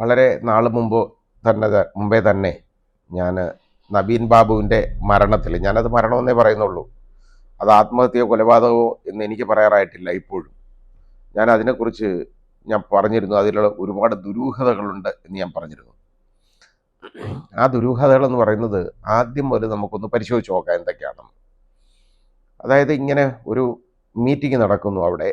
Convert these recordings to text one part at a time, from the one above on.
വളരെ നാൾ മുമ്പേ തന്നെ ഞാൻ നവീൻ ബാബുവിൻ്റെ മരണത്തിൽ, ഞാനത് മരണമെന്നേ പറയുന്നുള്ളൂ, അത് ആത്മഹത്യയോ കൊലപാതകമോ എന്ന് എനിക്ക് പറയാറായിട്ടില്ല. ഇപ്പോഴും ഞാൻ അതിനെക്കുറിച്ച് പറഞ്ഞിരുന്നു. അതിലുള്ള ഒരുപാട് ദുരൂഹതകളുണ്ട് എന്ന് ഞാൻ പറഞ്ഞിരുന്നു. ആ ദുരൂഹതകളെന്ന് പറയുന്നത് ആദ്യം മുതൽ നമുക്കൊന്ന് പരിശോധിച്ച് നോക്കാം എന്തൊക്കെയാണെന്ന്. അതായത് ഇങ്ങനെ ഒരു മീറ്റിംഗ് നടക്കുന്നു അവിടെ,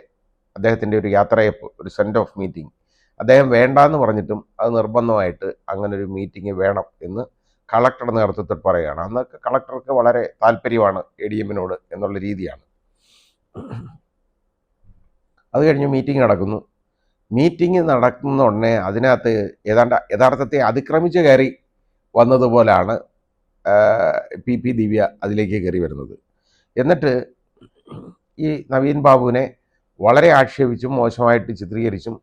അദ്ദേഹത്തിൻ്റെ ഒരു യാത്രയപ്പ്, ഒരു സെൻഡ് ഓഫ് മീറ്റിംഗ്. അദ്ദേഹം വേണ്ടാന്ന് പറഞ്ഞിട്ടും അത് നിർബന്ധമായിട്ട് അങ്ങനെ ഒരു മീറ്റിംഗ് വേണം എന്ന് കളക്ടറുടെ നേതൃത്വത്തിൽ പറയുകയാണ്. അന്നൊക്കെ കളക്ടർക്ക് വളരെ താല്പര്യമാണ് ADM-നോട് എന്നുള്ള രീതിയാണ്. അത് കഴിഞ്ഞ് മീറ്റിംഗ് നടക്കുന്നു. മീറ്റിംഗ് നടക്കുന്ന ഉടനെ അതിനകത്ത് ഏതാണ്ട് യഥാർത്ഥത്തെ അതിക്രമിച്ച് കയറി വന്നതുപോലാണ് PP ദിവ്യ അതിലേക്ക് കയറി വരുന്നത്. എന്നിട്ട് ഈ നവീൻ ബാബുവിനെ വളരെ ആക്ഷേപിച്ചും മോശമായിട്ട് ചിത്രീകരിച്ചും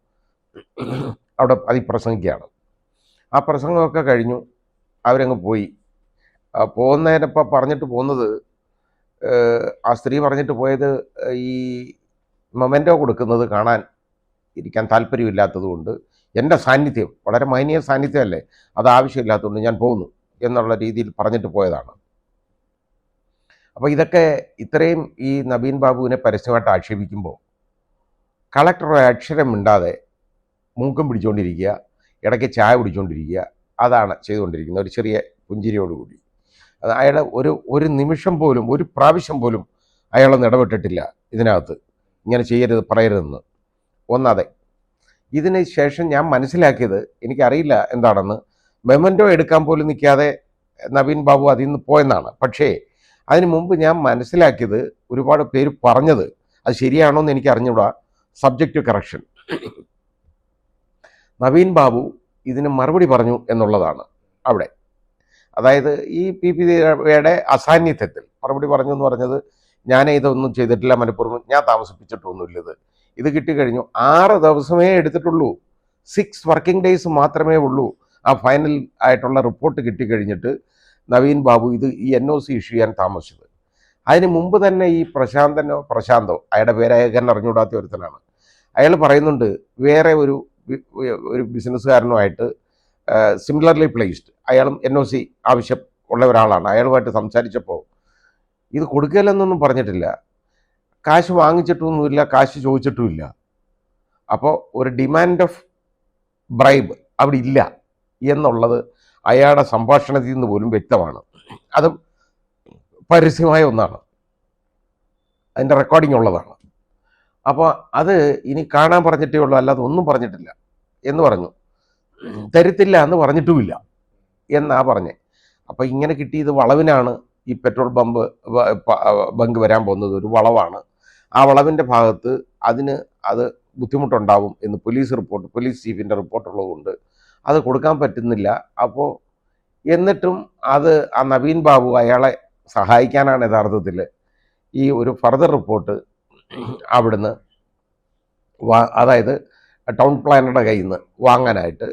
അവിടെ അതിപ്രസംഗിക്കുകയാണ്. ആ പ്രസംഗമൊക്കെ കഴിഞ്ഞു, അവരങ്ങ് പോയി. പോകുന്നതിനപ്പോൾ പറഞ്ഞിട്ട് പോകുന്നത്, ആ സ്ത്രീ പറഞ്ഞിട്ട് പോയത് ഈ മൊമെൻറ്റോ കൊടുക്കുന്നത് കാണാൻ ഇരിക്കാൻ താല്പര്യമില്ലാത്തത് കൊണ്ട്, എൻ്റെ സാന്നിധ്യം, വളരെ മൈനീയ സാന്നിധ്യമല്ലേ, അത് ആവശ്യമില്ലാത്തതുകൊണ്ട് ഞാൻ പോകുന്നു എന്നുള്ള രീതിയിൽ പറഞ്ഞിട്ട് പോയതാണ്. അപ്പോൾ ഇതൊക്കെ ഇത്രയും ഈ നവീൻ ബാബുവിനെ പരസ്യമായിട്ട് ആക്ഷേപിക്കുമ്പോൾ കളക്ടർ അക്ഷരം മിണ്ടാതെ മൂക്കം പിടിച്ചുകൊണ്ടിരിക്കുക, ഇടയ്ക്ക് ചായ പിടിച്ചുകൊണ്ടിരിക്കുക, അതാണ് ചെയ്തുകൊണ്ടിരിക്കുന്നത് ഒരു ചെറിയ പുഞ്ചിരിയോടുകൂടി. അത് അയാൾ ഒരു നിമിഷം പോലും, ഒരു പ്രാവശ്യം പോലും അയാളൊന്നും ഇടപെട്ടിട്ടില്ല ഇതിനകത്ത്, ഇങ്ങനെ ചെയ്യരുത് പറയരുതെന്ന്. ഒന്നാതെ ഇതിന് ശേഷം ഞാൻ മനസ്സിലാക്കിയത്, എനിക്കറിയില്ല എന്താണെന്ന്, മെമൻറ്റോ എടുക്കാൻ പോലും നിൽക്കാതെ നവീൻ ബാബു അതിൽ നിന്ന് പോയെന്നാണ്. പക്ഷേ അതിന് മുമ്പ് ഞാൻ മനസ്സിലാക്കിയത്, ഒരുപാട് പേര് പറഞ്ഞത് അത് ശരിയാണോ എന്ന് എനിക്ക് അറിഞ്ഞൂടാ, സബ്ജക്റ്റ് കറക്ഷൻ. നവീൻ ബാബു ഇതിന് മറുപടി പറഞ്ഞു എന്നുള്ളതാണ് അവിടെ. അതായത് ഈ PP ദിവ്യയുടെ അസാന്നിധ്യത്തിൽ മറുപടി പറഞ്ഞു എന്ന് പറഞ്ഞത്, ഞാൻ ഇതൊന്നും ചെയ്തിട്ടില്ല, മനഃപൂർവ്വം ഞാൻ താമസിപ്പിച്ചിട്ടൊന്നുമില്ലത്, ഇത് കിട്ടിക്കഴിഞ്ഞു 6 ദിവസമേ എടുത്തിട്ടുള്ളൂ, 6 വർക്കിംഗ് ഡേയ്സ് മാത്രമേ ഉള്ളൂ ആ ഫൈനൽ ആയിട്ടുള്ള റിപ്പോർട്ട് കിട്ടിക്കഴിഞ്ഞിട്ട് നവീൻ ബാബു ഈ NOC ഇഷ്യൂ ചെയ്യാൻ താമസിച്ചത്. അതിന് മുമ്പ് തന്നെ ഈ പ്രശാന്തോ അയാളുടെ പേരായകൻ അറിഞ്ഞുകൂടാത്ത ഒരുത്തനാണ്, അയാൾ പറയുന്നുണ്ട് വേറെ ഒരു ബിസിനസ്സുകാരനുമായിട്ട് സിമിലർലി പ്ലേസ്ഡ്, അയാളും NOC ആവശ്യം ഉള്ള ഒരാളാണ്, അയാളുമായിട്ട് സംസാരിച്ചപ്പോൾ ഇത് കൊടുക്കലെന്നൊന്നും പറഞ്ഞിട്ടില്ല, കാശ് വാങ്ങിച്ചിട്ടൊന്നുമില്ല, കാശ് ചോദിച്ചിട്ടുമില്ല. അപ്പോൾ ഒരു ഡിമാൻഡ് ഓഫ് ബ്രൈബ് അവിടെ ഇല്ല എന്നുള്ളത് അയാളുടെ സംഭാഷണത്തിൽ നിന്ന് പോലും വ്യക്തമാണ്. അതും പരസ്യമായ ഒന്നാണ്, അതിൻ്റെ റെക്കോർഡിംഗ് ഉള്ളതാണ്. അപ്പോൾ അത് ഇനി കാണാൻ പറഞ്ഞിട്ടേ ഉള്ളൂ, അല്ലാതെ ഒന്നും പറഞ്ഞിട്ടില്ല എന്ന് പറഞ്ഞു. തരത്തില്ല എന്ന് പറഞ്ഞിട്ടുമില്ല എന്നാ പറഞ്ഞേ. അപ്പോൾ ഇങ്ങനെ കിട്ടിയത് വളവിനാണ്. ഈ പെട്രോൾ ബങ്ക് വരാൻ പോകുന്നത് ഒരു വളവാണ്. ആ വളവിൻ്റെ ഭാഗത്ത് അത് ബുദ്ധിമുട്ടുണ്ടാവും എന്ന് പോലീസ് ചീഫിൻ്റെ റിപ്പോർട്ടുള്ളതുകൊണ്ട് അത് കൊടുക്കാൻ പറ്റുന്നില്ല. അപ്പോൾ എന്നിട്ടും ആ നവീൻ ബാബു അയാളെ സഹായിക്കാനാണ് യഥാർത്ഥത്തിൽ ഈ ഒരു ഫർദർ റിപ്പോർട്ട് അവിടുന്ന് അതായത് ടൗൺ പ്ലാനറുടെ കയ്യിൽ നിന്ന് വാങ്ങാനായിട്ട്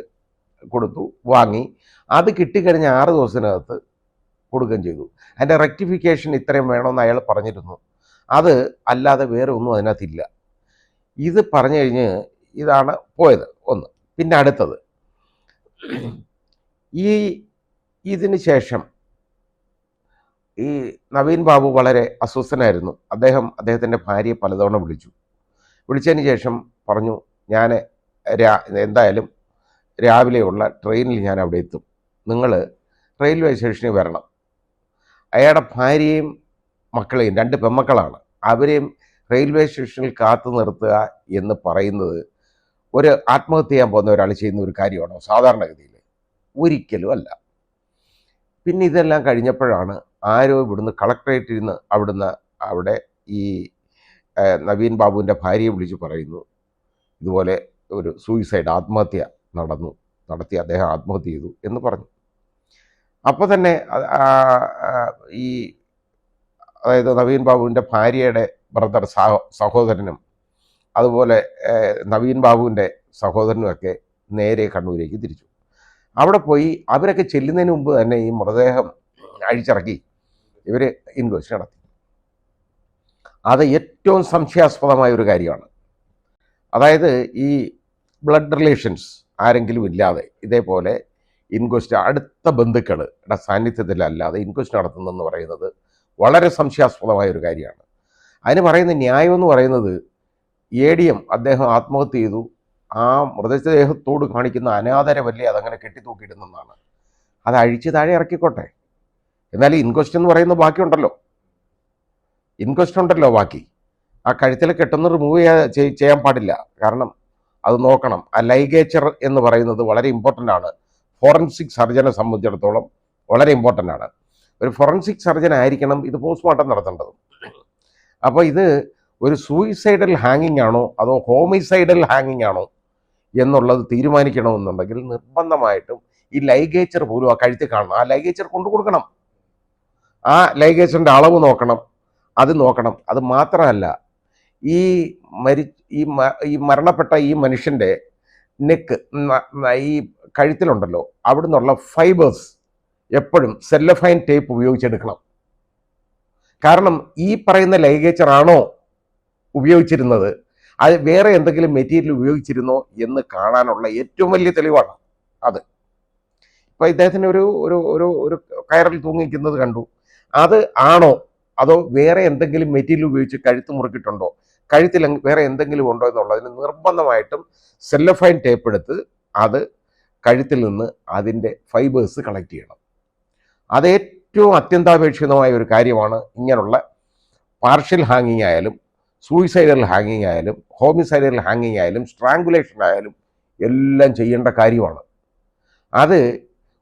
കൊടുത്തു, വാങ്ങി. അത് കിട്ടിക്കഴിഞ്ഞ 6 ദിവസത്തിനകത്ത് കൊടുക്കുകയും ചെയ്തു. അതിൻ്റെ റെക്ടിഫിക്കേഷൻ ഇത്രയും വേണമെന്ന് അയാൾ പറഞ്ഞിരുന്നു. അത് അല്ലാതെ വേറെ ഒന്നും അതിനകത്തില്ല. ഇത് പറഞ്ഞു കഴിഞ്ഞ് ഇതാണ് പോയത് ഒന്ന്. പിന്നെ അടുത്തത്, ഇതിന് ശേഷം ഈ നവീൻ ബാബു വളരെ അസ്വസ്ഥനായിരുന്നു. അദ്ദേഹത്തിൻ്റെ ഭാര്യയെ പലതവണ വിളിച്ചതിന് ശേഷം പറഞ്ഞു, ഞാൻ എന്തായാലും രാവിലെയുള്ള ട്രെയിനിൽ ഞാൻ അവിടെ എത്തും, നിങ്ങൾ റെയിൽവേ സ്റ്റേഷനിൽ വരണം. അയാളുടെ ഭാര്യയും മക്കളെയും, 2 പെൺമക്കളാണ്, അവരെയും റെയിൽവേ സ്റ്റേഷനിൽ കാത്തു നിർത്തുക എന്ന് പറയുന്നത് ഒരു ആത്മഹത്യ ചെയ്യാൻ പോകുന്ന ഒരാൾ ചെയ്യുന്ന ഒരു കാര്യമാണോ സാധാരണഗതിയിൽ? ഒരിക്കലും അല്ല. പിന്നെ ഇതെല്ലാം കഴിഞ്ഞപ്പോഴാണ് ആരോ ഇവിടുന്ന് കളക്ടറേറ്റിൽ നിന്ന് അവിടെ ഈ നവീൻ ബാബുവിൻ്റെ ഭാര്യയെ വിളിച്ച് പറയുന്നു, ഇതുപോലെ ഒരു ആത്മഹത്യ നടത്തി അദ്ദേഹം ആത്മഹത്യ ചെയ്തു എന്ന് പറഞ്ഞു. അപ്പോൾ തന്നെ അതായത് നവീൻ ബാബുവിൻ്റെ ഭാര്യയുടെ ബ്രദർ സഹോദരനും അതുപോലെ നവീൻ ബാബുവിൻ്റെ സഹോദരനുമൊക്കെ നേരെ കണ്ണൂരേക്ക് തിരിച്ചു. അവിടെ പോയി അവരൊക്കെ ചെല്ലുന്നതിന് മുമ്പ് തന്നെ ഈ മൃതദേഹം അഴിച്ചിറക്കി ഇവർ ഇൻക്വസ്റ്റ് നടത്തി. അത് ഏറ്റവും സംശയാസ്പദമായ ഒരു കാര്യമാണ്. അതായത് ഈ ബ്ലഡ് റിലേഷൻസ് ആരെങ്കിലും ഇല്ലാതെ ഇതേപോലെ ഇൻക്വസ്റ്റ് അടുത്ത ബന്ധുക്കളുടെ സാന്നിധ്യത്തിലല്ലാതെ ഇൻക്വസ്റ്റ് നടത്തുന്നതെന്ന് പറയുന്നത് വളരെ സംശയാസ്പദമായ ഒരു കാര്യമാണ്. അതിന് പറയുന്ന ന്യായം എന്ന് പറയുന്നത് ADM അദ്ദേഹം ആത്മഹത്യ ചെയ്തു, ആ മൃതദേഹത്തോട് കാണിക്കുന്ന അനാദരവല്ലേ അതങ്ങനെ കെട്ടിത്തൂക്കിയിടുന്നതാണ്. അത് അഴിച്ച് താഴെ ഇറക്കിക്കോട്ടെ. എന്നാൽ ഇൻക്വസ്റ്റ് എന്ന് പറയുന്ന ബാക്കിയുണ്ടല്ലോ, ഇൻക്വസ്റ്റ് ഉണ്ടല്ലോ ബാക്കി. ആ കഴുത്തിൽ കെട്ടുന്ന റിമൂവ് ചെയ്യാൻ പാടില്ല. കാരണം അത് നോക്കണം. ആ ലൈഗേച്ചർ എന്ന് പറയുന്നത് വളരെ ഇമ്പോർട്ടൻ്റ് ആണ്. ഫോറൻസിക് സർജനെ സംബന്ധിച്ചിടത്തോളം വളരെ ഇമ്പോർട്ടൻ്റ് ആണ്. ഒരു ഫോറൻസിക് സർജൻ ആയിരിക്കണം ഇത് പോസ്റ്റ്മോർട്ടം നടത്തേണ്ടത്. അപ്പോൾ ഇത് ഒരു സൂയിസൈഡൽ ഹാങ്ങിങ് ആണോ അതോ ഹോമിസൈഡൽ ഹാങ്ങിങ് ആണോ എന്നുള്ളത് തീരുമാനിക്കണമെന്നുണ്ടെങ്കിൽ നിർബന്ധമായിട്ടും ഈ ലൈഗേച്ചർ പോലും ആ കഴുത്തിൽ കാണണം. ആ ലൈഗേച്ചർ കൊണ്ടു കൊടുക്കണം. ആ ലൈഗേച്ചറിൻ്റെ അളവ് നോക്കണം, അത് നോക്കണം. അത് മാത്രമല്ല, ഈ മരണപ്പെട്ട ഈ മനുഷ്യൻ്റെ നെക്ക്, ഈ കഴുത്തിലുണ്ടല്ലോ, അവിടെ നിന്നുള്ള ഫൈബേഴ്സ് എപ്പോഴും സെല്ലഫൈൻ ടേപ്പ് ഉപയോഗിച്ചെടുക്കണം. കാരണം ഈ പറയുന്ന ലൈഗേച്ചർ ആണോ ഉപയോഗിച്ചിരുന്നത്, അത് വേറെ എന്തെങ്കിലും മെറ്റീരിയൽ ഉപയോഗിച്ചിരുന്നോ എന്ന് കാണാനുള്ള ഏറ്റവും വലിയ തെളിവാണ് അത്. ഇപ്പം ഇദ്ദേഹത്തിന് ഒരു ഒരു ഒരു ഒരു കയറിൽ തൂങ്ങിക്കുന്നത് കണ്ടു. അത് ആണോ അതോ വേറെ എന്തെങ്കിലും മെറ്റീരിയൽ ഉപയോഗിച്ച് കഴുത്ത് മുറുക്കിയിട്ടുണ്ടോ, കഴുത്തിൽ വേറെ എന്തെങ്കിലും ഉണ്ടോ എന്നുള്ളതിന് നിർബന്ധമായിട്ടും സെല്ലഫൈൻ ടേപ്പ് എടുത്ത് അത് കഴുത്തിൽ നിന്ന് അതിൻ്റെ ഫൈബേഴ്സ് കളക്ട് ചെയ്യണം. അത് ഏറ്റവും അത്യന്താപേക്ഷിതമായ ഒരു കാര്യമാണ്. ഇങ്ങനെയുള്ള പാർഷ്യൽ ഹാങ്ങിങ് ആയാലും സൂയിസൈഡൽ ഹാങ്ങിങ് ആയാലും ഹോമിസൈഡൽ ഹാങ്ങിങ് ആയാലും സ്ട്രാങ്കുലേഷൻ ആയാലും എല്ലാം ചെയ്യേണ്ട കാര്യമാണ്. അത്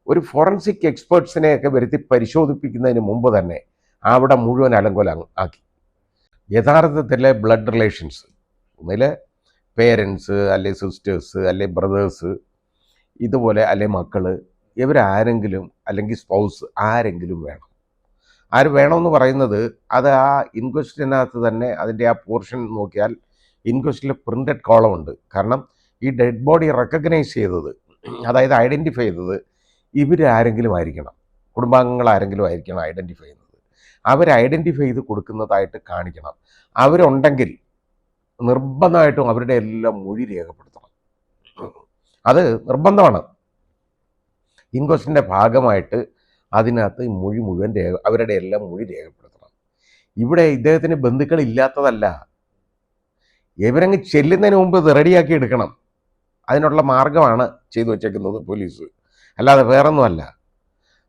ഒരു ഫോറൻസിക് എക്സ്പേർട്സിനെയൊക്കെ വരുത്തി പരിശോധിപ്പിക്കുന്നതിന് മുമ്പ് തന്നെ അവിടെ മുഴുവൻ അലങ്കോലം ആക്കി. യഥാർത്ഥത്തിലെ ബ്ലഡ് റിലേഷൻസ്, ഒന്നിൽ പേരൻസ് അല്ലെ സിസ്റ്റേഴ്സ് അല്ലെ ബ്രദേഴ്സ്, ഇതുപോലെ അല്ലെ മക്കൾ, ഇവരാരെങ്കിലും അല്ലെങ്കിൽ സ്പൗസ് ആരെങ്കിലും വേണം. ആര് വേണമെന്ന് പറയുന്നത് അത് ആ ഇൻക്വസ്റ്റിനകത്ത് തന്നെ അതിൻ്റെ ആ പോർഷൻ നോക്കിയാൽ ഇൻക്വസ്റ്റിൽ പ്രിൻ്റഡ് കോളം ഉണ്ട്. കാരണം ഈ ഡെഡ് ബോഡി റെക്കഗ്നൈസ് ചെയ്തത്, അതായത് ഐഡൻറ്റിഫൈ ചെയ്തത് ഇവരാരെങ്കിലും ആയിരിക്കണം, കുടുംബാംഗങ്ങൾ ആരെങ്കിലും ആയിരിക്കണം ഐഡൻറ്റിഫൈ ചെയ്യുന്നത്. അവർ ഐഡൻറ്റിഫൈ ചെയ്ത് കൊടുക്കുന്നതായിട്ട് കാണിക്കണം. അവരുണ്ടെങ്കിൽ നിർബന്ധമായിട്ടും അവരുടെ എല്ലാം മൊഴി രേഖപ്പെടുത്തണം. അത് നിർബന്ധമാണ്. ഇൻക്വസ്റ്റിൻ്റെ ഭാഗമായിട്ട് അതിനകത്ത് മൊഴി മുഴുവൻ അവരുടെ എല്ലാം മൊഴി രേഖപ്പെടുത്തണം. ഇവിടെ ഇദ്ദേഹത്തിന് ബന്ധുക്കൾ ഇല്ലാത്തതല്ല, ഇവരങ്ങ് ചെല്ലുന്നതിന് മുമ്പ് ഇത് റെഡിയാക്കി എടുക്കണം. അതിനുള്ള മാർഗമാണ് ചെയ്തു വച്ചേക്കുന്നത് പോലീസ്, അല്ലാതെ വേറൊന്നുമല്ല.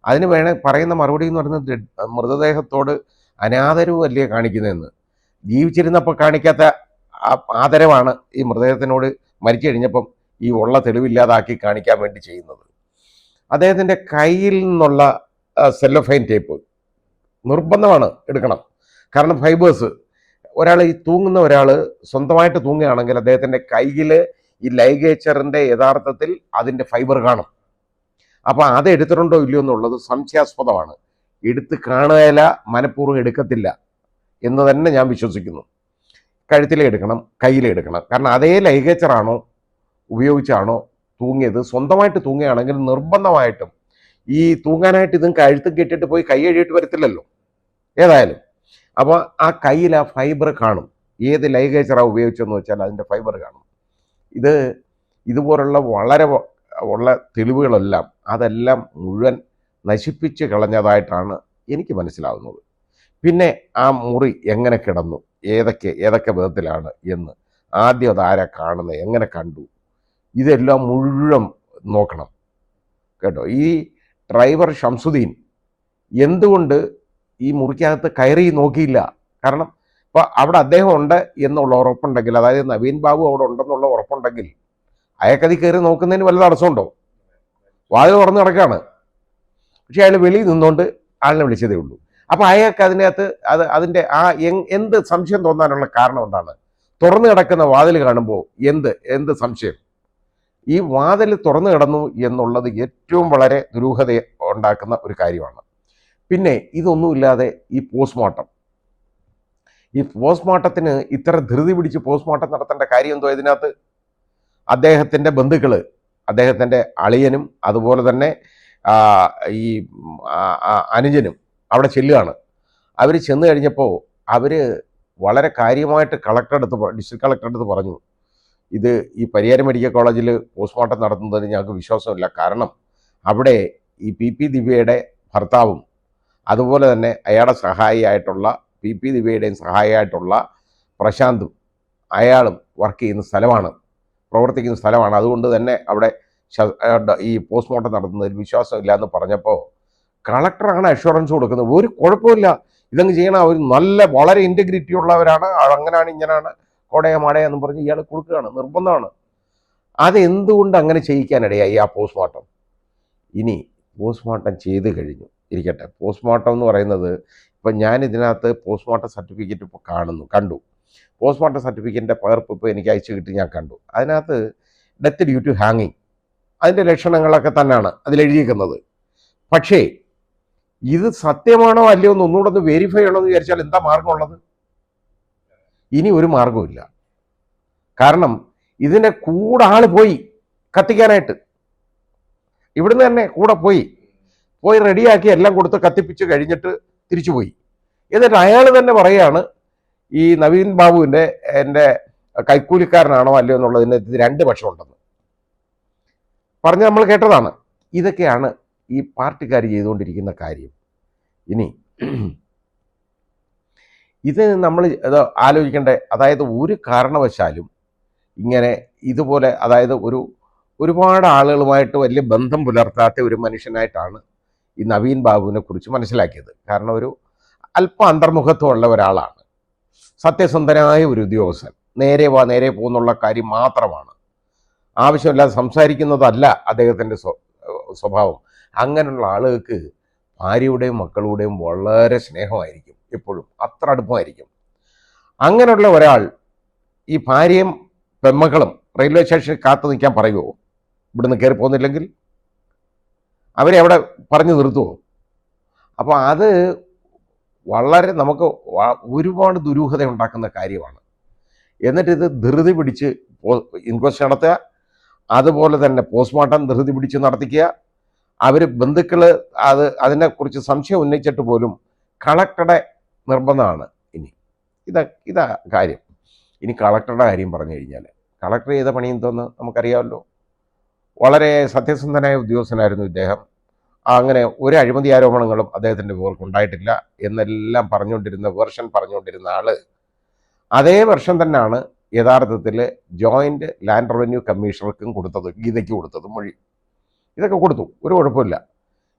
അതിന് പറയുന്ന മറുപടി എന്ന് പറയുന്നത് മൃതദേഹത്തോട് അനാദരവ് അല്ലേ കാണിക്കുന്നതെന്ന്. ജീവിച്ചിരുന്നപ്പോൾ കാണിക്കാത്ത ആദരവാണ് ഈ മൃതദേഹത്തിനോട് മരിച്ചു കഴിഞ്ഞപ്പം ഈ ഉള്ള തെളിവില്ലാതാക്കി കാണിക്കാൻ വേണ്ടി ചെയ്യുന്നത്. അദ്ദേഹത്തിൻ്റെ കയ്യിൽ നിന്നുള്ള സെല്ലോഫൈൻ ടേപ്പ് നിർബന്ധമാണ് എടുക്കണം. കാരണം ഫൈബേഴ്സ്, ഒരാൾ ഈ തൂങ്ങുന്ന ഒരാൾ സ്വന്തമായിട്ട് തൂങ്ങുകയാണെങ്കിൽ അദ്ദേഹത്തിൻ്റെ കയ്യിൽ ഈ ലൈഗേച്ചറിൻ്റെ യഥാർത്ഥത്തിൽ അതിൻ്റെ ഫൈബർ കാണും. അപ്പോൾ അത് എടുത്തിട്ടുണ്ടോ ഇല്ലയോ എന്നുള്ളത് സംശയാസ്പദമാണ്. എടുത്ത് കാണുകയില്ല, മനഃപൂർവ്വം എടുക്കത്തില്ല എന്ന് തന്നെ ഞാൻ വിശ്വസിക്കുന്നു. കഴുത്തിലെ എടുക്കണം, കയ്യിലെ എടുക്കണം. കാരണം അതേ ലൈഗേച്ചറാണോ ഉപയോഗിച്ചാണോ തൂങ്ങിയത്. സ്വന്തമായിട്ട് തൂങ്ങുകയാണെങ്കിൽ നിർബന്ധമായിട്ടും ഈ തൂങ്ങാനായിട്ട് ഇതും കഴുത്തും കെട്ടിയിട്ട് പോയി കൈ എഴുതിയിട്ട് വരത്തില്ലല്ലോ ഏതായാലും. അപ്പോൾ ആ കയ്യിൽ ആ ഫൈബർ കാണും. ഏത് ലൈഗേച്ചറാണ് ഉപയോഗിച്ചതെന്ന് വെച്ചാൽ അതിൻ്റെ ഫൈബർ കാണും. ഇതുപോലുള്ള വളരെ ഉള്ള തെളിവുകളെല്ലാം അതെല്ലാം മുഴുവൻ നശിപ്പിച്ച് കളഞ്ഞതായിട്ടാണ് എനിക്ക് മനസ്സിലാവുന്നത്. പിന്നെ ആ മുറി എങ്ങനെ കിടന്നു, ഏതൊക്കെ വിധത്തിലാണ് എന്ന് ആദ്യം അതാരാ കാണുന്നത്, എങ്ങനെ കണ്ടു, ഇതെല്ലാം മുഴുവൻ നോക്കണം കേട്ടോ. ഈ ഡ്രൈവർ ഷംസുദ്ദീൻ എന്തുകൊണ്ട് ഈ മുറിക്കകത്ത് കയറി നോക്കിയില്ല? കാരണം ഇപ്പോൾ അവിടെ അദ്ദേഹം ഉണ്ട് എന്നുള്ള ഉറപ്പുണ്ടെങ്കിൽ, അതായത് നവീൻ ബാബു അവിടെ ഉണ്ടെന്നുള്ള ഉറപ്പുണ്ടെങ്കിൽ അയാൾക്കതി കയറി നോക്കുന്നതിന് വല്ല തടസ്സമുണ്ടോ? വാതിൽ തുറന്ന് കിടക്കുകയാണ്. പക്ഷെ അയാൾ വെളിയിൽ നിന്നുകൊണ്ട് ആളിനെ വിളിച്ചതേ ഉള്ളൂ. അപ്പോൾ അയാൾക്ക് അതിനകത്ത് അതിൻ്റെ ആ എന്ത് സംശയം തോന്നാനുള്ള കാരണം എന്താണ്? തുറന്നു കിടക്കുന്ന വാതിൽ കാണുമ്പോൾ എന്ത് സംശയം? ഈ വാതിൽ തുറന്നു കിടന്നു എന്നുള്ളത് ഏറ്റവും വളരെ ദുരൂഹത ഉണ്ടാക്കുന്ന ഒരു കാര്യമാണ്. പിന്നെ ഇതൊന്നുമില്ലാതെ ഈ പോസ്റ്റ്മോർട്ടത്തിന് ഇത്ര ധൃതി പിടിച്ച് പോസ്റ്റ്മോർട്ടം നടത്തേണ്ട കാര്യം എന്തോ? ഇതിനകത്ത് അദ്ദേഹത്തിൻ്റെ ബന്ധുക്കൾ, അദ്ദേഹത്തിൻ്റെ അളിയനും അതുപോലെ തന്നെ ഈ അനുജനും അവിടെ ചെല്ലുകയാണ്. അവർ ചെന്ന് കഴിഞ്ഞപ്പോൾ അവർ വളരെ കാര്യമായിട്ട് ഡിസ്ട്രിക്ട് കളക്ടറുടെ അടുത്ത് പറഞ്ഞു, ഇത് ഈ പരിയാരം മെഡിക്കൽ കോളേജിൽ പോസ്റ്റ്മോർട്ടം നടത്തുന്നതിന് ഞങ്ങൾക്ക് വിശ്വാസമില്ല. കാരണം അവിടെ ഈ PP ദിവ്യയുടെ ഭർത്താവും അതുപോലെ തന്നെ അയാളുടെ സഹായിയായിട്ടുള്ള PP ദിവ്യയുടെയും സഹായിയായിട്ടുള്ള പ്രശാന്തും അയാളും വർക്ക് ചെയ്യുന്ന സ്ഥലമാണ്, പ്രവർത്തിക്കുന്ന സ്ഥലമാണ്. അതുകൊണ്ട് തന്നെ അവിടെ ഈ പോസ്റ്റ്മോർട്ടം നടത്തുന്നതിൽ വിശ്വാസമില്ല എന്ന് പറഞ്ഞപ്പോൾ കളക്ടറാണ് അഷുറൻസ് കൊടുക്കുന്നത്. ഒരു കുഴപ്പമില്ല, ഇതങ്ങ് ചെയ്യണം, അവർ നല്ല വളരെ ഇൻറ്റഗ്രിറ്റി ഉള്ളവരാണ്, അങ്ങനെയാണ് ഇങ്ങനെയാണ് കോടയമാടയെന്ന് പറഞ്ഞ് ഇയാൾ കൊടുക്കുകയാണ്, നിർബന്ധമാണ്. അതെന്തുകൊണ്ട് അങ്ങനെ ചെയ്യിക്കാനിടയായി ആ പോസ്റ്റ്മോർട്ടം? ഇനി പോസ്റ്റ്മോർട്ടം ചെയ്ത് കഴിഞ്ഞു ഇരിക്കട്ടെ. പോസ്റ്റ്മോർട്ടം എന്ന് പറയുന്നത് ഇപ്പം ഞാൻ ഇതിനകത്ത് പോസ്റ്റ്മോർട്ടം സർട്ടിഫിക്കറ്റ് ഇപ്പോൾ കണ്ടു. പോസ്റ്റ്മോർട്ടം സർട്ടിഫിക്കറ്റിൻ്റെ പകർപ്പ് ഇപ്പോൾ എനിക്ക് അയച്ചു കിട്ടി, ഞാൻ കണ്ടു. അതിനകത്ത് ഡെത്ത് ഡ്യൂ ടു ഹാങ്ങിങ് അതിൻ്റെ ലക്ഷണങ്ങളൊക്കെ തന്നെയാണ് അതിലെഴുതിയിരിക്കുന്നത്. പക്ഷേ ഇത് സത്യമാണോ അല്ലയോ എന്ന് ഒന്നുകൂടെ ഒന്ന് വെരിഫൈ ചെയ്യണമെന്ന് വിചാരിച്ചാൽ എന്താ മാർഗമുള്ളത്? ഇനി ഒരു മാർഗമില്ല. കാരണം ഇതിൻ്റെ കൂടെ ആൾ പോയി കത്തിക്കാനായിട്ട്, ഇവിടുന്ന് തന്നെ കൂടെ പോയി റെഡിയാക്കി എല്ലാം കൊടുത്ത് കത്തിപ്പിച്ച് കഴിഞ്ഞിട്ട് തിരിച്ചുപോയി. എന്നിട്ട് അയാൾ തന്നെ പറയാണ് ഈ നവീൻ ബാബുവിൻ്റെ എൻ്റെ കൈക്കൂലിക്കാരനാണോ അല്ലയോ എന്നുള്ളതിന് 2 പക്ഷമുണ്ടെന്ന് പറഞ്ഞ് നമ്മൾ കേട്ടതാണ്. ഇതൊക്കെയാണ് ഈ പാർട്ടിക്കാർ ചെയ്തുകൊണ്ടിരിക്കുന്ന കാര്യം. ഇനി ഇത് നമ്മൾ ആലോചിക്കേണ്ട, അതായത് ഒരു കാരണവശാലും ഇങ്ങനെ ഇതുപോലെ, അതായത് ഒരുപാട് ആളുകളുമായിട്ട് വലിയ ബന്ധം പുലർത്താത്ത ഒരു മനുഷ്യനായിട്ടാണ് ഈ നവീൻ ബാബുവിനെ കുറിച്ച് മനസ്സിലാക്കിയത്. കാരണം ഒരു അല്പ അന്തർമുഖത്വമുള്ള ഒരാളാണ്, സത്യസന്ധനായ ഒരു ഉദ്യോഗസ്ഥൻ, നേരെ പോകുന്നുള്ള കാര്യം മാത്രമാണ്, ആവശ്യമില്ലാതെ സംസാരിക്കുന്നതല്ല അദ്ദേഹത്തിൻ്റെ സ്വഭാവം. അങ്ങനെയുള്ള ആളുകൾക്ക് ഭാര്യയുടെയും മക്കളുടെയും വളരെ സ്നേഹമായിരിക്കും, എപ്പോഴും അത്ര അടുപ്പമായിരിക്കും. അങ്ങനെയുള്ള ഒരാൾ ഈ ഭാര്യയും പെമ്മക്കളും റെയിൽവേ സ്റ്റേഷനിൽ കാത്തു നിൽക്കാൻ പറയുമോ? ഇവിടുന്ന് കയറി പോകുന്നില്ലെങ്കിൽ അവരെ അവിടെ പറഞ്ഞു നിർത്തുമോ? അപ്പോൾ അത് വളരെ നമുക്ക് ഒരുപാട് ദുരൂഹത ഉണ്ടാക്കുന്ന കാര്യമാണ്. എന്നിട്ടിത് ധൃതി പിടിച്ച് ഇൻക്വസ്റ്റ് നടത്തുക, അതുപോലെ തന്നെ പോസ്റ്റ്മോർട്ടം ധൃതി പിടിച്ച് നടത്തിക്കുക. അവർ ബന്ധുക്കൾ അതിനെക്കുറിച്ച് സംശയം ഉന്നയിച്ചിട്ട് പോലും കളക്ടറുടെ നിർബന്ധമാണ്. ഇതാ കാര്യം. ഇനി കളക്ടറുടെ കാര്യം പറഞ്ഞു കഴിഞ്ഞാൽ, കളക്ടർ ചെയ്ത പണി എന്തോന്ന് നമുക്കറിയാമല്ലോ. വളരെ സത്യസന്ധനായ ഉദ്യോഗസ്ഥനായിരുന്നു ഇദ്ദേഹം. അങ്ങനെ ഒരു അഴിമതി ആരോപണങ്ങളും അദ്ദേഹത്തിൻ്റെ പേർക്കുണ്ടായിട്ടില്ല എന്നെല്ലാം പറഞ്ഞുകൊണ്ടിരുന്ന ആള് അതേ വർഷം തന്നെയാണ് യഥാർത്ഥത്തിൽ ജോയിൻറ്റ് ലാൻഡ് റവന്യൂ കമ്മീഷണർക്കും കൊടുത്തത്, ഗീതയ്ക്ക് കൊടുത്തത് മൊഴി. ഇതൊക്കെ കൊടുത്തു, ഒരു കുഴപ്പമില്ല.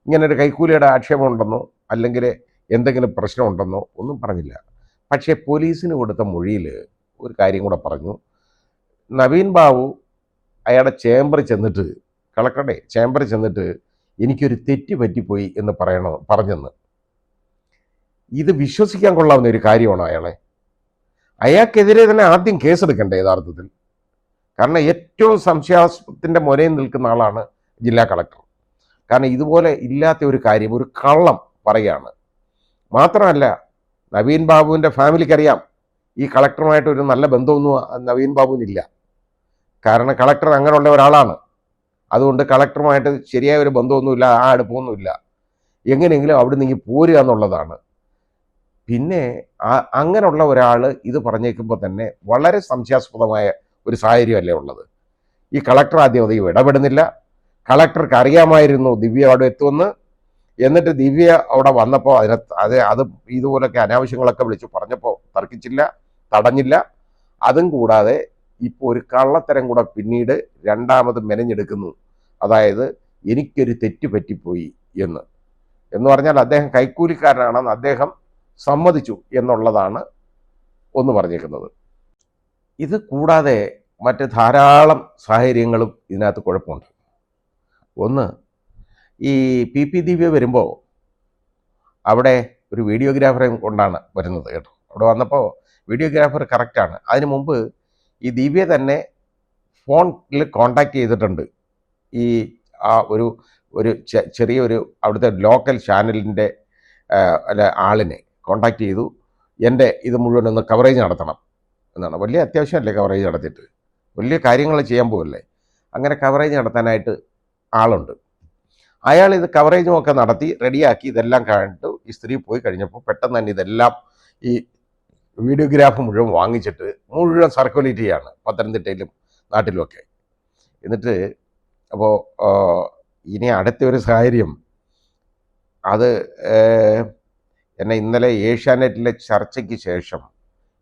ഇങ്ങനൊരു കൈക്കൂലിയുടെ ആക്ഷേപമുണ്ടെന്നോ അല്ലെങ്കിൽ എന്തെങ്കിലും പ്രശ്നമുണ്ടെന്നോ ഒന്നും പറഞ്ഞില്ല. പക്ഷേ പോലീസിന് കൊടുത്ത മൊഴിയിൽ ഒരു കാര്യം കൂടെ പറഞ്ഞു. നവീൻ ബാബു അയാളുടെ ചേംബറിൽ ചെന്നിട്ട്, കളക്ടറുടെ ചേംബറിൽ ചെന്നിട്ട് എനിക്കൊരു തെറ്റ് പറ്റിപ്പോയി എന്ന് പറഞ്ഞെന്ന്. ഇത് വിശ്വസിക്കാൻ കൊള്ളാവുന്ന ഒരു കാര്യമാണോ? അയാൾക്കെതിരെ തന്നെ ആദ്യം കേസെടുക്കണ്ടേ യഥാർത്ഥത്തിൽ? കാരണം ഏറ്റവും സംശയാസ്പദത്തിൻ്റെ മുനയിൽ നിൽക്കുന്ന ആളാണ് ജില്ലാ കളക്ടർ. കാരണം ഇതുപോലെ ഇല്ലാത്ത ഒരു കാര്യം, ഒരു കള്ളം പറയുകയാണ്. മാത്രമല്ല, നവീൻ ബാബുവിൻ്റെ ഫാമിലിക്കറിയാം ഈ കളക്ടറുമായിട്ട് ഒരു നല്ല ബന്ധമൊന്നും നവീൻ ബാബുവിനില്ല. കാരണം കളക്ടർ അങ്ങനെയുള്ള ഒരാളാണ്. അതുകൊണ്ട് കളക്ടറുമായിട്ട് ശരിയായ ഒരു ബന്ധമൊന്നുമില്ല, ആ അടുപ്പമൊന്നുമില്ല. എങ്ങനെയെങ്കിലും അവിടെ നിന്ന് പോരുക എന്നുള്ളതാണ്. പിന്നെ അങ്ങനെയുള്ള ഒരാൾ ഇത് പറഞ്ഞേക്കുമ്പോൾ തന്നെ വളരെ സംശയാസ്പദമായ ഒരു സാഹചര്യമല്ലേ ഉള്ളത്. ഈ കളക്ടർ ആദ്യം അധികം ഇടപെടുന്നില്ല. കളക്ടർക്ക് അറിയാമായിരുന്നു ദിവ്യ അവിടെ എത്തുമെന്ന്. എന്നിട്ട് ദിവ്യ അവിടെ വന്നപ്പോൾ അത് ഇതുപോലൊക്കെ അനാവശ്യങ്ങളൊക്കെ വിളിച്ച് പറഞ്ഞപ്പോൾ തർക്കിച്ചില്ല, തടഞ്ഞില്ല. അതും കൂടാതെ ഇപ്പോൾ ഒരു കള്ളത്തരം കൂടെ പിന്നീട് രണ്ടാമത് മെനഞ്ഞെടുക്കുന്നു. അതായത് എനിക്കൊരു തെറ്റ് പറ്റിപ്പോയി എന്ന് പറഞ്ഞാൽ അദ്ദേഹം കൈക്കൂലിക്കാരനാണെന്ന് അദ്ദേഹം സമ്മതിച്ചു എന്നുള്ളതാണ് ഒന്ന് പറഞ്ഞേക്കുന്നത്. ഇത് കൂടാതെ മറ്റ് ധാരാളം സാഹചര്യങ്ങളും ഇതിനകത്ത് കുഴപ്പമുണ്ട്. ഒന്ന്, ഈ PP ദിവ്യ വരുമ്പോൾ അവിടെ ഒരു വീഡിയോഗ്രാഫറെ കൊണ്ടാണ് വരുന്നത് കേട്ടോ. അവിടെ വന്നപ്പോൾ വീഡിയോഗ്രാഫർ കറക്റ്റാണ്. അതിനു മുമ്പ് ഈ ദിവ്യ തന്നെ ഫോണിൽ കോണ്ടാക്ട് ചെയ്തിട്ടുണ്ട് ഈ ഒരു ചെറിയൊരു അവിടുത്തെ ലോക്കൽ ചാനലിൻ്റെ ആളിനെ കോണ്ടാക്ട് ചെയ്തു. എൻ്റെ ഇത് മുഴുവൻ ഒന്ന് കവറേജ് നടത്തണം എന്നാണ്. വലിയ അത്യാവശ്യമല്ലേ കവറേജ് നടത്തിയിട്ട്, വലിയ കാര്യങ്ങൾ ചെയ്യാൻ പോകല്ലേ. അങ്ങനെ കവറേജ് നടത്താനായിട്ട് ആളുണ്ട്. അയാൾ ഇത് കവറേജുമൊക്കെ നടത്തി റെഡിയാക്കി ഇതെല്ലാം കണ്ടിട്ട് ഈ സ്ത്രീ പോയി കഴിഞ്ഞപ്പോൾ പെട്ടെന്ന് തന്നെ ഇതെല്ലാം ഈ വീഡിയോഗ്രാഫ് മുഴുവൻ വാങ്ങിച്ചിട്ട് മുഴുവൻ സർക്കുലേറ്റ് ചെയ്യാണ്. പത്തനംതിട്ടയിലും നാട്ടിലുമൊക്കെ. എന്നിട്ട് അപ്പോൾ ഇനി അടുത്ത ഒരു സാഹചര്യം, അത് എന്നെ ഇന്നലെ ഏഷ്യാനെറ്റിലെ ചർച്ചയ്ക്ക് ശേഷം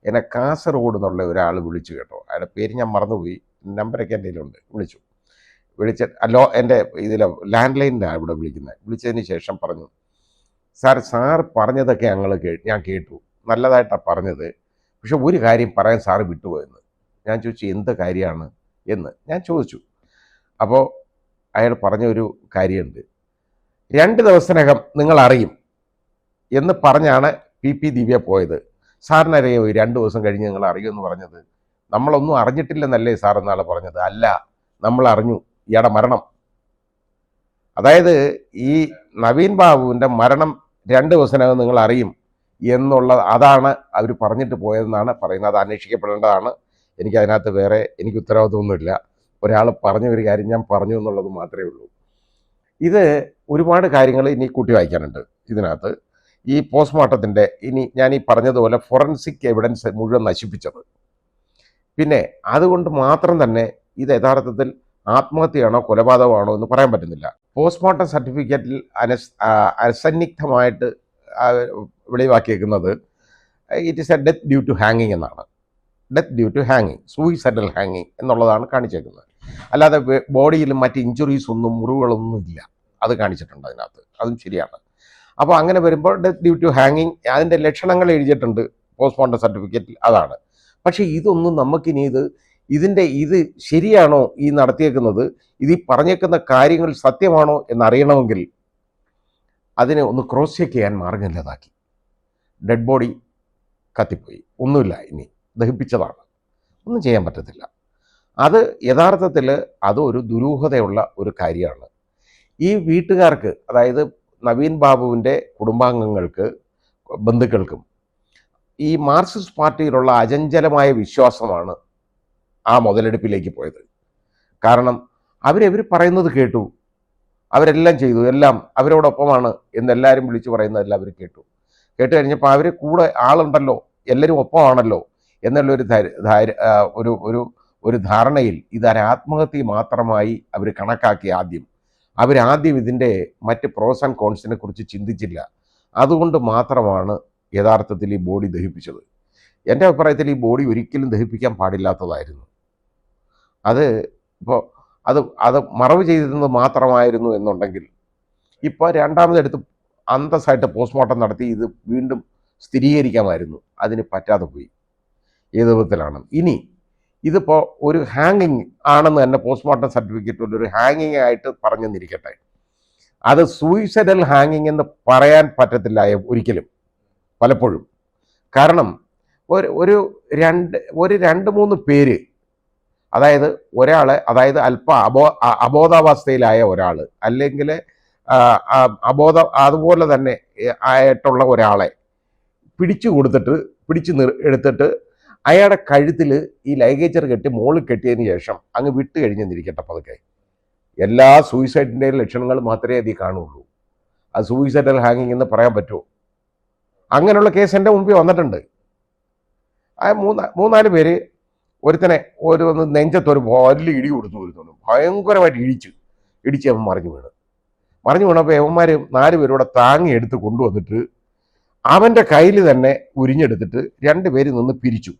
എന്നെ കാസർഗോഡ് എന്നുള്ള ഒരാൾ വിളിച്ചു കേട്ടോ. അയാളുടെ പേര് ഞാൻ മറന്നുപോയി, നമ്പരൊക്കെ എൻ്റെ കയ്യിലുണ്ട്. വിളിച്ച് എൻ്റെ ഇതിലെ ലാൻഡ് ലൈനിലാണ് ഇവിടെ വിളിക്കുന്നത്. വിളിച്ചതിന് ശേഷം പറഞ്ഞു, സാർ പറഞ്ഞതൊക്കെ ഞാൻ കേട്ടു, നല്ലതായിട്ടാണ് പറഞ്ഞത്, പക്ഷെ ഒരു കാര്യം പറയാൻ സാറ് വിട്ടുപോയെന്ന്. ഞാൻ ചോദിച്ചു എന്ത് കാര്യമാണ് എന്ന് ഞാൻ ചോദിച്ചു. അപ്പോൾ അയാൾ പറഞ്ഞ ഒരു കാര്യമുണ്ട്, 2 ദിവസത്തിനകം നിങ്ങൾ അറിയും എന്ന് പറഞ്ഞാണ് PP ദിവ്യ പോയത്. സാറിനറിയോ 2 ദിവസം കഴിഞ്ഞ് നിങ്ങൾ അറിയുമെന്ന് പറഞ്ഞത്? നമ്മളൊന്നും അറിഞ്ഞിട്ടില്ലെന്നല്ലേ സാർ എന്നാളെ പറഞ്ഞത്? അല്ല, നമ്മൾ അറിഞ്ഞു ഇയാളുടെ മരണം. അതായത് ഈ നവീൻ ബാബുവിൻ്റെ മരണം 2 ദിവസത്തിനകം നിങ്ങൾ അറിയും അതാണ് അവർ പറഞ്ഞിട്ട് പോയതെന്നാണ് പറയുന്നത്. അത് അന്വേഷിക്കപ്പെടേണ്ടതാണ്. എനിക്കതിനകത്ത് എനിക്ക് ഉത്തരവാദിത്വമൊന്നുമില്ല. ഒരാൾ പറഞ്ഞ ഒരു കാര്യം ഞാൻ പറഞ്ഞു എന്നുള്ളത് മാത്രമേ ഉള്ളൂ. ഇത് ഒരുപാട് കാര്യങ്ങൾ ഇനി കൂട്ടി വായിക്കാനുണ്ട് ഇതിനകത്ത്. ഈ പോസ്റ്റ്മോർട്ടത്തിൻ്റെ ഞാൻ ഈ പറഞ്ഞതുപോലെ ഫോറൻസിക് എവിഡൻസ് മുഴുവൻ നശിപ്പിച്ചത്, പിന്നെ അതുകൊണ്ട് മാത്രം തന്നെ ഇത് യഥാർത്ഥത്തിൽ ആത്മഹത്യയാണോ കൊലപാതകമാണോ എന്ന് പറയാൻ പറ്റുന്നില്ല. Postmortem സർട്ടിഫിക്കറ്റിൽ അസന്നിഗ്ധമായിട്ട് വെളിവാക്കിയേക്കുന്നത് it is A death due to ഹാങ്ങിങ് എന്നാണ്. ഡെത്ത് ഡ്യൂ ടു ഹാങ്ങിങ്, സൂയിസൈഡൽ ഹാങ്ങിങ് എന്നുള്ളതാണ് കാണിച്ചേക്കുന്നത്. അല്ലാതെ ബോഡിയിൽ മറ്റ് ഇഞ്ചുറീസ് ഒന്നും, മുറിവുകളൊന്നും ഇല്ല. അത് കാണിച്ചിട്ടുണ്ട് അതിനകത്ത്, അതും ശരിയാണ്. അപ്പോൾ അങ്ങനെ വരുമ്പോൾ ഡെത്ത് ഡ്യൂ ടു ഹാങ്ങിങ്, അതിൻ്റെ ലക്ഷണങ്ങൾ എഴുതിയിട്ടുണ്ട് പോസ്റ്റ്മോർട്ടം സർട്ടിഫിക്കറ്റിൽ, അതാണ്. പക്ഷേ ഇതൊന്നും നമുക്കിനി ഇത് ശരിയാണോ ഈ നടത്തിയേക്കുന്നത്, ഈ പറഞ്ഞേക്കുന്ന കാര്യങ്ങൾ സത്യമാണോ എന്നറിയണമെങ്കിൽ അതിനെ ഒന്ന് ക്രോസ് ചെക്ക് ചെയ്യാൻ മാർഗമില്ലാതാക്കി. ഡെഡ് ബോഡി കത്തിപ്പോയി, ഒന്നുമില്ല, ഇനി ദഹിപ്പിച്ചതാണ്, ഒന്നും ചെയ്യാൻ പറ്റത്തില്ല. അത് യഥാർത്ഥത്തിൽ അതൊരു ദുരൂഹതയുള്ള ഒരു കാര്യമാണ്. ഈ വീട്ടുകാർക്ക്, അതായത് നവീൻ ബാബുവിൻ്റെ കുടുംബാംഗങ്ങൾക്ക്, ബന്ധുക്കൾക്കും ഈ മാർക്സിസ്റ്റ് പാർട്ടിയിലുള്ള അചഞ്ചലമായ വിശ്വാസമാണ് ആ മുതലെടുപ്പിലേക്ക് പോയത്. കാരണം അവരവർ പറയുന്നത് കേട്ടു, അവരെല്ലാം ചെയ്തു, എല്ലാം അവരോടൊപ്പമാണ് എന്നെല്ലാവരും വിളിച്ചു പറയുന്നതെല്ലാം അവർ കേട്ടു കഴിഞ്ഞപ്പോൾ അവർ കൂടെ ആളുണ്ടല്ലോ, എല്ലാവരും ഒപ്പമാണല്ലോ എന്നുള്ളൊരു ഒരു ധാരണയിൽ ഇതൊരു ആത്മഹത്യ മാത്രമായി അവർ കണക്കാക്കി. അവരാദ്യം ഇതിൻ്റെ മറ്റ് പ്രോസ് ആൻഡ് കോൺസിനെ കുറിച്ച് ചിന്തിച്ചില്ല. അതുകൊണ്ട് മാത്രമാണ് യഥാർത്ഥത്തിൽ ഈ ബോഡി ദഹിപ്പിച്ചത്. എൻ്റെ അഭിപ്രായത്തിൽ ഈ ബോഡി ഒരിക്കലും ദഹിപ്പിക്കാൻ പാടില്ലാത്തതായിരുന്നു. അത് മറവ് ചെയ്തിരുന്നത് മാത്രമായിരുന്നു എന്നുണ്ടെങ്കിൽ ഇപ്പോൾ രണ്ടാമതെടുത്ത് അന്തസ്സായിട്ട് പോസ്റ്റ്മോർട്ടം നടത്തി ഇത് വീണ്ടും സ്ഥിരീകരിക്കാമായിരുന്നു. അതിന് പറ്റാതെ പോയി. ഏത് വിധത്തിലാണ് ഇനി ഇതിപ്പോൾ ഒരു ഹാങ്ങിങ് ആണെന്ന് തന്നെ പോസ്റ്റ്മോർട്ടം സർട്ടിഫിക്കറ്റിൽ ഒരു ഹാങ്ങിങ് ആയിട്ട് പറഞ്ഞെന്നിരിക്കട്ടെ, അത് സൂയിസൈഡൽ ഹാങ്ങിങ് എന്ന് പറയാൻ പറ്റത്തില്ല ഒരിക്കലും, പലപ്പോഴും. കാരണം ഒരു 2-3 പേര്, അതായത് ഒരാളെ, അതായത് അബോധാവസ്ഥയിലായ ഒരാൾ, അല്ലെങ്കിൽ അതുപോലെ തന്നെ ആയിട്ടുള്ള ഒരാളെ എടുത്തിട്ട് അയാളുടെ കഴുത്തിൽ ഈ ലൈഗേജർ കെട്ടി മുകളിൽ കെട്ടിയതിന് ശേഷം അങ്ങ് വിട്ട് കഴിഞ്ഞെന്നിരിക്കട്ടെ പതുക്കെ. എല്ലാ സൂയിസൈഡിൻ്റെ ലക്ഷണങ്ങൾ മാത്രമേ അതിൽ കാണുള്ളൂ. അത് സൂയിസൈഡൽ ഹാങ്ങിങ് എന്ന് പറയാൻ പറ്റുമോ? അങ്ങനെയുള്ള കേസ് എൻ്റെ മുമ്പിൽ വന്നിട്ടുണ്ട്. ആ 3-4 പേര് ഒരുത്തനെ നെഞ്ചത്തൊരു വലിയ ഇടി കൊടുത്തു, വരുന്നു ഭയങ്കരമായിട്ട് ഇടിച്ച് അവൻ മറിഞ്ഞു വീണപ്പോൾ അവന്മാർ 4 പേരൂടെ താങ്ങി എടുത്ത് കൊണ്ടുവന്നിട്ട് അവൻ്റെ കയ്യിൽ തന്നെ ഉരിഞ്ഞെടുത്തിട്ട് 2 പേര് നിന്ന് പിരിച്ചു.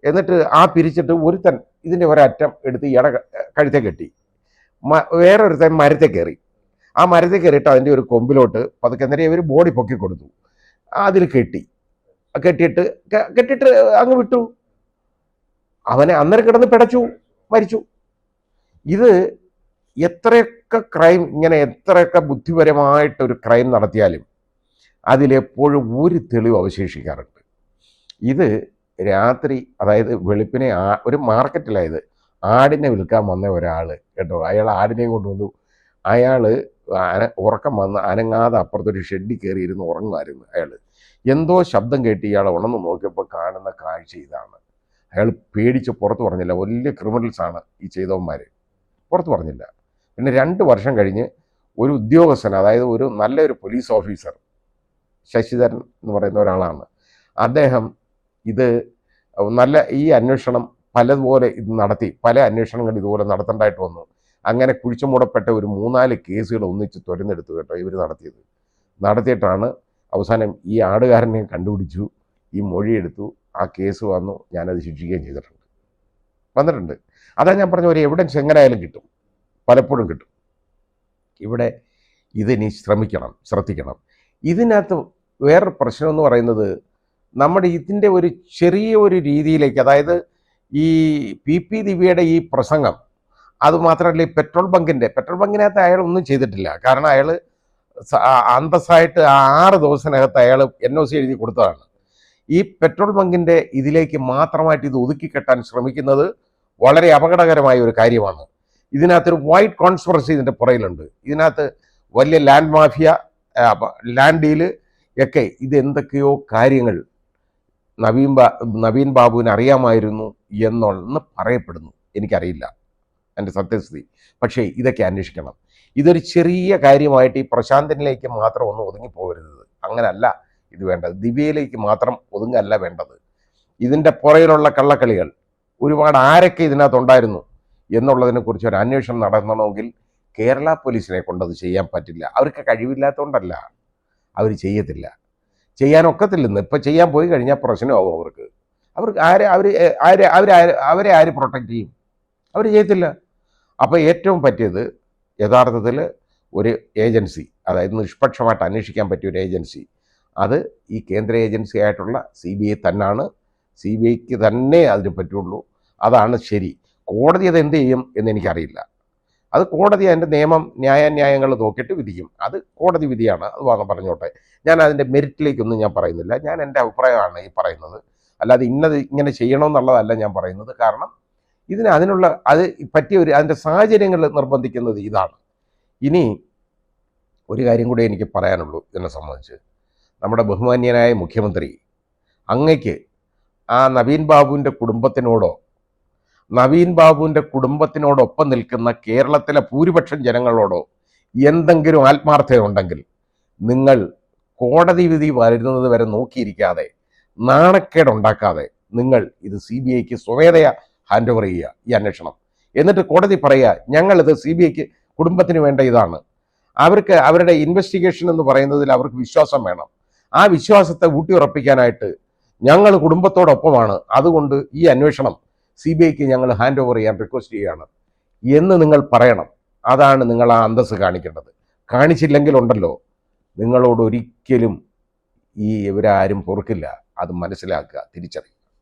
എന്നിട്ട് പിരിച്ചിട്ട് ഒരുത്തൻ ഇതിൻ്റെ ഒരറ്റം എടുത്ത് ഇയാളെ കഴുത്തെ കെട്ടി, വേറൊരുത്തൻ മരത്തെ കയറി. ആ മരത്തെ കയറിയിട്ട് അതിൻ്റെ ഒരു കൊമ്പിലോട്ട് പതുക്കെ നേരെ ഇവർ ബോഡി പൊക്കി കൊടുത്തു. അതിൽ കെട്ടിയിട്ട് അങ്ങ് വിട്ടു. അവനെ അന്നേരം കിടന്ന് പിടച്ചു, മരിച്ചു. ഇത് എത്രയൊക്കെ എത്രയൊക്കെ ബുദ്ധിപരമായിട്ടൊരു ക്രൈം നടത്തിയാലും അതിലെപ്പോഴും ഒരു തെളിവ് അവശേഷിക്കാറുണ്ട്. ഇത് രാത്രി, അതായത് വെളുപ്പിനെ ഒരു മാർക്കറ്റിലായത് ആടിനെ വിൽക്കാൻ വന്ന ഒരാൾ കേട്ടോ, അയാൾ ആടിനെയും കൊണ്ടുവന്നു. അയാൾ ഉറക്കം വന്ന് അനങ്ങാതെ അപ്പുറത്തൊരു ഷെഡിൽ കയറിയിരുന്ന് ഉറങ്ങുമായിരുന്നു. അയാൾ എന്തോ ശബ്ദം കേട്ട് ഇയാൾ ഉണർന്ന് നോക്കിയപ്പോൾ കാണുന്ന കാഴ്ച ഇതാണ്. അയാൾ പേടിച്ച് പുറത്ത് പറഞ്ഞില്ല. വലിയ ക്രിമിനൽസാണ് ഈ ചെയ്തവന്മാർ, പുറത്ത് പറഞ്ഞില്ല. പിന്നെ 2 വർഷം കഴിഞ്ഞ് ഒരു ഉദ്യോഗസ്ഥൻ, അതായത് ഒരു നല്ലൊരു പോലീസ് ഓഫീസർ, ശശിധരൻ എന്ന് പറയുന്ന ഒരാളാണ് അദ്ദേഹം, ഈ അന്വേഷണം പലതുപോലെ ഇത് നടത്തി, പല അന്വേഷണങ്ങൾ ഇതുപോലെ നടത്തേണ്ടതായിട്ട് വന്നു. അങ്ങനെ കുഴിച്ചുമൂടപ്പെട്ട ഒരു 3-4 കേസുകൾ ഒന്നിച്ച് തുരന്നെടുത്തു കേട്ടോ ഇവർ നടത്തിയിട്ടാണ് അവസാനം ഈ ആടുകാരനെ കണ്ടുപിടിച്ചു, ഈ മൊഴിയെടുത്തു, ആ കേസ് വന്നു, ഞാനത് ശിക്ഷിക്കുകയും വന്നിട്ടുണ്ട്. അതാ ഞാൻ പറഞ്ഞ ഒരു എവിഡൻസ് എങ്ങനെയായാലും കിട്ടും, പലപ്പോഴും കിട്ടും. ഇവിടെ ഇതിനി ശ്രദ്ധിക്കണം. ഇതിനകത്ത് വേറൊരു പ്രശ്നം എന്ന് പറയുന്നത്, നമ്മുടെ ഇതിൻ്റെ ഒരു ചെറിയ ഒരു രീതിയിലേക്ക്, അതായത് ഈ PP ദിവ്യയുടെ ഈ പ്രസംഗം, അതുമാത്രമല്ല ഈ പെട്രോൾ ബങ്കിനകത്ത് അയാൾ ഒന്നും ചെയ്തിട്ടില്ല. കാരണം അയാൾ അന്തസ്സായിട്ട് 6 ദിവസത്തിനകത്ത് അയാൾ NOC എഴുതി കൊടുത്തതാണ്. ഈ പെട്രോൾ ബങ്കിൻ്റെ ഇതിലേക്ക് മാത്രമായിട്ട് ഇത് ഒതുക്കിക്കെട്ടാൻ ശ്രമിക്കുന്നത് വളരെ അപകടകരമായ ഒരു കാര്യമാണ്. ഇതിനകത്തൊരു വൈഡ് കോൺസ്പിറസി ഇതിൻ്റെ പുറയിലുണ്ട്. ഇതിനകത്ത് വലിയ ലാൻഡ് മാഫിയ, ലാൻഡ് ഡീല് ഒക്കെ, ഇതെന്തൊക്കെയോ കാര്യങ്ങൾ നവീൻ ബാബുവിന് അറിയാമായിരുന്നു എന്നൊന്ന് പറയപ്പെടുന്നു. എനിക്കറിയില്ല എൻ്റെ സത്യസ്ഥിതി. പക്ഷേ ഇതൊക്കെ അന്വേഷിക്കണം. ഇതൊരു ചെറിയ കാര്യമായിട്ട് ഈ പ്രശാന്തനിലേക്ക് മാത്രം ഒന്നും ഒതുങ്ങിപ്പോകരുത്. അങ്ങനല്ല ഇത് വേണ്ടത്. ദിവ്യയിലേക്ക് മാത്രം ഒതുങ്ങല്ല വേണ്ടത്. ഇതിൻ്റെ പുറയിലുള്ള കള്ളക്കളികൾ ഒരുപാട് ആരൊക്കെ ഇതിനകത്തുണ്ടായിരുന്നു എന്നുള്ളതിനെക്കുറിച്ച് ഒരു അന്വേഷണം നടത്തണമെങ്കിൽ കേരള പോലീസിനെ കൊണ്ടത് ചെയ്യാൻ പറ്റില്ല. അവർക്ക് കഴിവില്ലാത്തതുകൊണ്ടല്ല, അവർ ചെയ്യത്തില്ല, ചെയ്യാനൊക്കത്തില്ലെന്ന്. ഇപ്പം ചെയ്യാൻ പോയി കഴിഞ്ഞാൽ പ്രശ്നമാകും അവർക്ക് അവരെ ആര് പ്രൊട്ടക്റ്റ് ചെയ്യും? അവർ ചെയ്യത്തില്ല. അപ്പോൾ ഏറ്റവും പറ്റിയത് യഥാർത്ഥത്തിൽ ഒരു ഏജൻസി, അതായത് നിഷ്പക്ഷമായിട്ട് അന്വേഷിക്കാൻ പറ്റിയ ഒരു ഏജൻസി, അത് ഈ കേന്ദ്ര ഏജൻസി ആയിട്ടുള്ള CBI തന്നെയാണ്. CBIക്ക് തന്നെ അതിന് പറ്റുള്ളൂ. അതാണ് ശരി. കോടതി അത് എന്ത് ചെയ്യും എന്ന് എനിക്കറിയില്ല. അത് കോടതി അതിൻ്റെ ന്യായങ്ങൾ നോക്കിയിട്ട് വിധിക്കും. അത് കോടതി വിധിയാണ്, അത് പറഞ്ഞോട്ടെ. ഞാൻ അതിൻ്റെ മെറിറ്റിലേക്കൊന്നും ഞാൻ പറയുന്നില്ല. ഞാൻ എൻ്റെ അഭിപ്രായമാണ് ഈ പറയുന്നത്. അല്ലാതെ ഇങ്ങനെ ചെയ്യണമെന്നുള്ളതല്ല ഞാൻ പറയുന്നത്. കാരണം അതിനുള്ള പറ്റിയ അതിൻ്റെ സാഹചര്യങ്ങൾ നിർബന്ധിക്കുന്നത് ഇതാണ്. ഇനി ഒരു കാര്യം കൂടെ എനിക്ക് പറയാനുള്ളൂ എന്നെ സംബന്ധിച്ച്. നമ്മുടെ ബഹുമാന്യനായ മുഖ്യമന്ത്രി, അങ്ങയ്ക്ക് ആ നവീൻ ബാബുവിൻ്റെ കുടുംബത്തിനോടൊപ്പം നിൽക്കുന്ന കേരളത്തിലെ ഭൂരിപക്ഷം ജനങ്ങളോടോ എന്തെങ്കിലും ആത്മാർത്ഥതയുണ്ടെങ്കിൽ, നിങ്ങൾ കോടതി വിധി വരുന്നത് വരെ നോക്കിയിരിക്കാതെ, നാണക്കേടുണ്ടാക്കാതെ, നിങ്ങൾ ഇത് CBIക്ക് സ്വമേധയാ ഹാൻഡ് ഓവർ ചെയ്യുക ഈ അന്വേഷണം. എന്നിട്ട് കോടതി പറയുക, ഞങ്ങളിത് CBIക്ക് കുടുംബത്തിന് വേണ്ട ഇതാണ്. അവർക്ക് അവരുടെ ഇൻവെസ്റ്റിഗേഷൻ എന്ന് പറയുന്നതിൽ അവർക്ക് വിശ്വാസം വേണം. ആ വിശ്വാസത്തെ ഊട്ടിയുറപ്പിക്കാനായിട്ട് ഞങ്ങൾ കുടുംബത്തോടൊപ്പമാണ്, അതുകൊണ്ട് ഈ അന്വേഷണം CBIക്ക് ഞങ്ങൾ ഹാൻഡ് ഓവർ ചെയ്യാൻ റിക്വസ്റ്റ് ചെയ്യുകയാണ് എന്ന് നിങ്ങൾ പറയണം. അതാണ് നിങ്ങൾ ആ അന്തസ്സ് കാണിക്കേണ്ടത്. കാണിച്ചില്ലെങ്കിലുണ്ടല്ലോ, നിങ്ങളോട് ഒരിക്കലും ഇവരാരും പൊറുക്കില്ല. അത് മനസ്സിലാക്കുക, തിരിച്ചറിയുക.